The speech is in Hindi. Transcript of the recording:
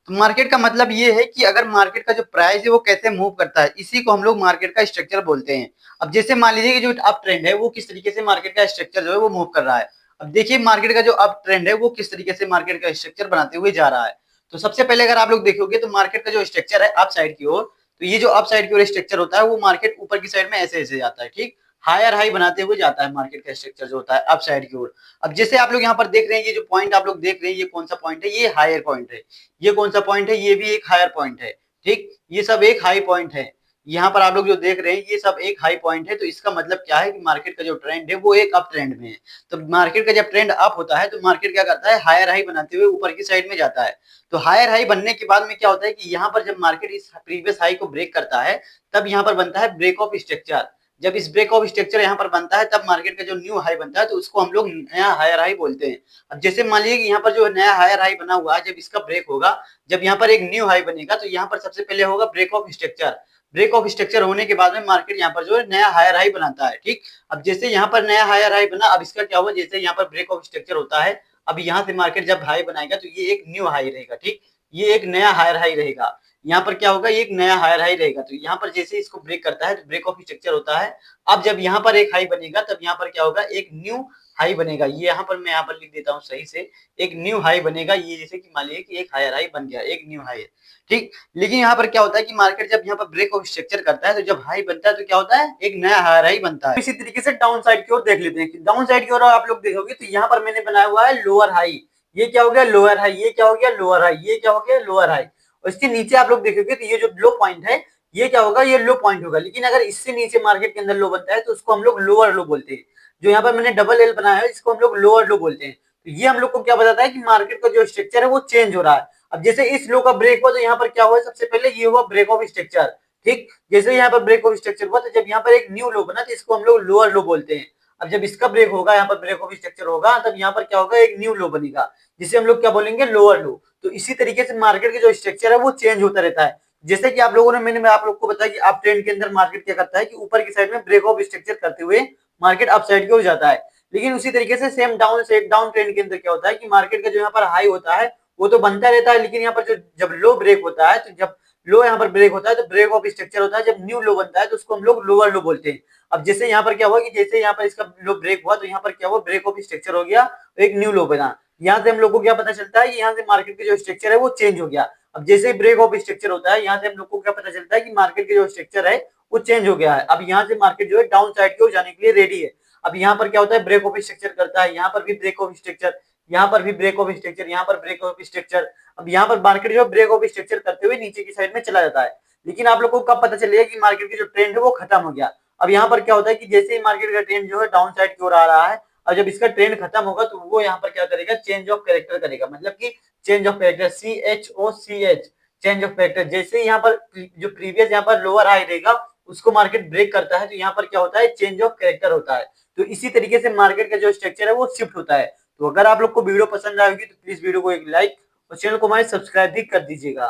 तो मार्केट का मतलब ये है कि अगर मार्केट का जो प्राइस है वो कैसे मूव करता है, इसी को हम लोग मार्केट का स्ट्रक्चर बोलते हैं। अब जैसे मान लीजिए कि जो अप ट्रेंड है वो किस तरीके से मार्केट का स्ट्रक्चर जो है वो मूव कर रहा है। अब देखिए मार्केट का जो अप ट्रेंड है वो किस तरीके से मार्केट का स्ट्रक्चर बनाते हुए जा रहा है। तो सबसे पहले अगर आप लोग देखोगे तो मार्केट का जो स्ट्रक्चर है अप साइड की ओर, तो ये जो अप साइड की ओर स्ट्रक्चर होता है वो मार्केट ऊपर की साइड में ऐसे ऐसे जाता है, ठीक। हायर हाई बनाते हुए जाता है मार्केट का स्ट्रक्चर जो होता है अप साइड की ओर। अब जैसे आप लोग यहाँ पर देख रहे हैं, ये जो पॉइंट आप लोग देख रहे हैं ये कौन सा पॉइंट है, ये हायर पॉइंट है। ये कौन सा पॉइंट है, ये भी एक हायर पॉइंट है, ठीक। ये सब एक हाई पॉइंट है। यहाँ पर आप लोग जो देख रहे हैं ये सब एक हाई पॉइंट है। तो इसका मतलब क्या है कि मार्केट का जो ट्रेंड है वो एक अप ट्रेंड में है। तो मार्केट का जब ट्रेंड अप होता है तो मार्केट क्या करता है, हायर हाई बनाते हुए ऊपर की साइड में जाता है। तो हायर हाई बनने के बाद में क्या होता है कि यहाँ पर जब मार्केट इस प्रीवियस हाई को ब्रेक करता है तब यहाँ पर बनता है ब्रेक ऑफ स्ट्रक्चर। जब इस ब्रेक ऑफ स्ट्रक्चर यहाँ पर बनता है तब मार्केट का जो न्यू हाई बनता है तो उसको हम लोग नया हायर हाई बोलते हैं। अब जैसे मान लीजिए कि यहाँ पर जो नया हायर हाई बना हुआ है, जब इसका ब्रेक होगा, जब यहाँ पर एक न्यू हाई बनेगा तो यहाँ पर सबसे पहले होगा break of structure. Break of structure होने के बाद में मार्केट यहाँ पर जो है नया हायर हाई बनाता है, ठीक। अब जैसे यहाँ पर नया हायर हाई बना, अब इसका क्या हुआ, जैसे यहाँ पर ब्रेक ऑफ स्ट्रक्चर होता है, अब यहाँ से मार्केट जब हाई बनाएगा तो ये एक न्यू हाई रहेगा, ठीक। ये एक नया हायर हाई रहेगा। यहाँ पर क्या होगा, ये एक नया हायर हाई रहेगा। तो यहाँ पर जैसे इसको ब्रेक करता है तो ब्रेक ऑफ स्ट्रक्चर होता है। अब जब यहाँ पर एक हाई बनेगा तब यहाँ पर क्या होगा, एक न्यू हाई बनेगा। ये यहाँ पर मैं यहाँ पर लिख देता हूँ सही से, एक न्यू हाई बनेगा। ये जैसे कि मान लीजिए कि एक हायर हाई बन गया, एक न्यू हाई है, ठीक। लेकिन यहाँ पर क्या होता है कि मार्केट जब यहाँ पर ब्रेक ऑफ स्ट्रक्चर करता है तो जब हाई बनता है तो क्या होता है, एक नया हायर हाई बनता है। इसी तरीके से डाउन साइड की ओर देख लेते हैं कि डाउन साइड की ओर आप लोग देखोगे तो यहाँ पर मैंने बनाया हुआ है लोअर हाई। ये क्या हो गया, लोअर हाई। ये क्या हो गया, लोअर हाई। ये क्या हो गया, लोअर हाई। और इसके नीचे आप लोग देखोगे तो ये जो लो पॉइंट है ये क्या होगा, ये लो पॉइंट होगा। लेकिन अगर इससे नीचे मार्केट के अंदर लो बनता है तो उसको हम लोग लोअर लो बोलते हैं। जो यहाँ पर मैंने डबल एल बनाया है इसको हम लोग लोअर लो बोलते हैं। तो ये हम लोग को क्या बताता है कि मार्केट का जो स्ट्रक्चर है वो चेंज हो रहा है। अब जैसे इस लो का ब्रेक हुआ तो यहाँ पर क्या हुआ, सबसे पहले ये हुआ ब्रेक ऑफ स्ट्रक्चर, ठीक। जैसे यहाँ पर ब्रेक ऑफ स्ट्रक्चर हुआ तो जब यहाँ पर एक न्यू लो बना तो इसको हम लोग लोअर लो बोलते हैं। अब जब इसका ब्रेक होगा, यहाँ पर ब्रेक ऑफ स्ट्रक्चर होगा, तब यहाँ पर क्या होगा, एक न्यू लो बनेगा जिसे हम लोग क्या बोलेंगे, लोअर लो। तो इसी तरीके से मार्केट के जो स्ट्रक्चर है वो चेंज होता रहता है। जैसे कि आप लोगों ने मैंने आप लोग को बताया कि अप ट्रेंड के अंदर मार्केट क्या करता है कि ऊपर की साइड में ब्रेक ऑफ स्ट्रक्चर करते हुए मार्केट अप साइड की ओर जाता है। लेकिन उसी तरीके से same down side down trend के अंदर क्या होता है कि मार्केट का जो यहाँ पर हाई होता है वो तो बनता रहता है, लेकिन यहाँ पर जो जब लो ब्रेक होता है तो जब लो यहाँ पर ब्रेक होता है तो ब्रेक ऑफ स्ट्रक्चर होता है। जब न्यू लो बनता है तो उसको हम लोग लोअर लो बोलते हैं। अब जैसे यहाँ पर क्या हुआ कि जैसे यहाँ पर इसका लो ब्रेक हुआ तो यहाँ पर क्या हुआ, ब्रेक ऑफ स्ट्रक्चर हो गया, एक न्यू लो बना। यहाँ से हम लोग को क्या पता चलता है कि यहाँ से मार्केट का जो स्ट्रक्चर है वो चेंज हो गया। अब जैसे ही ब्रेक ऑफ स्ट्रक्चर होता है यहाँ से हम लोग को क्या पता चलता है कि मार्केट का जो स्ट्रक्चर है वो चेंज हो गया है। अब यहाँ से मार्केट जो है डाउन साइड की ओर जाने के लिए रेडी है। अब यहाँ पर क्या होता है, ब्रेक ऑफ स्ट्रक्चर करता है, यहाँ पर भी ब्रेक ऑफ स्ट्रक्चर, यहाँ पर भी ब्रेक ऑफ स्ट्रक्चर, यहाँ पर ब्रेक ऑफ स्ट्रक्चर। अब यहाँ पर मार्केट जो ब्रेक ऑफ स्ट्रक्चर करते हुए नीचे की साइड में चला जाता है। लेकिन आप लोग को कब पता चलेगा कि मार्केट की जो ट्रेंड है वो खत्म हो गया। अब यहाँ पर क्या होता है कि जैसे ही मार्केट का ट्रेंड जो है डाउन साइड की ओर आ रहा है, और जब इसका ट्रेंड खत्म होगा तो वो यहाँ पर क्या करेगा, चेंज ऑफ कैरेक्टर करेगा। मतलब कि change of character, CHOCH, change of character. जैसे यहाँ पर जो प्रीवियस यहाँ पर लोअर हाई रहेगा उसको मार्केट ब्रेक करता है तो यहाँ पर क्या होता है, चेंज ऑफ कैरेक्टर होता है। तो इसी तरीके से मार्केट का जो स्ट्रक्चर है वो शिफ्ट होता है। तो अगर आप लोग को वीडियो पसंद आएगी तो प्लीज वीडियो को एक लाइक और चैनल को हमारे सब्सक्राइब भी कर दीजिएगा।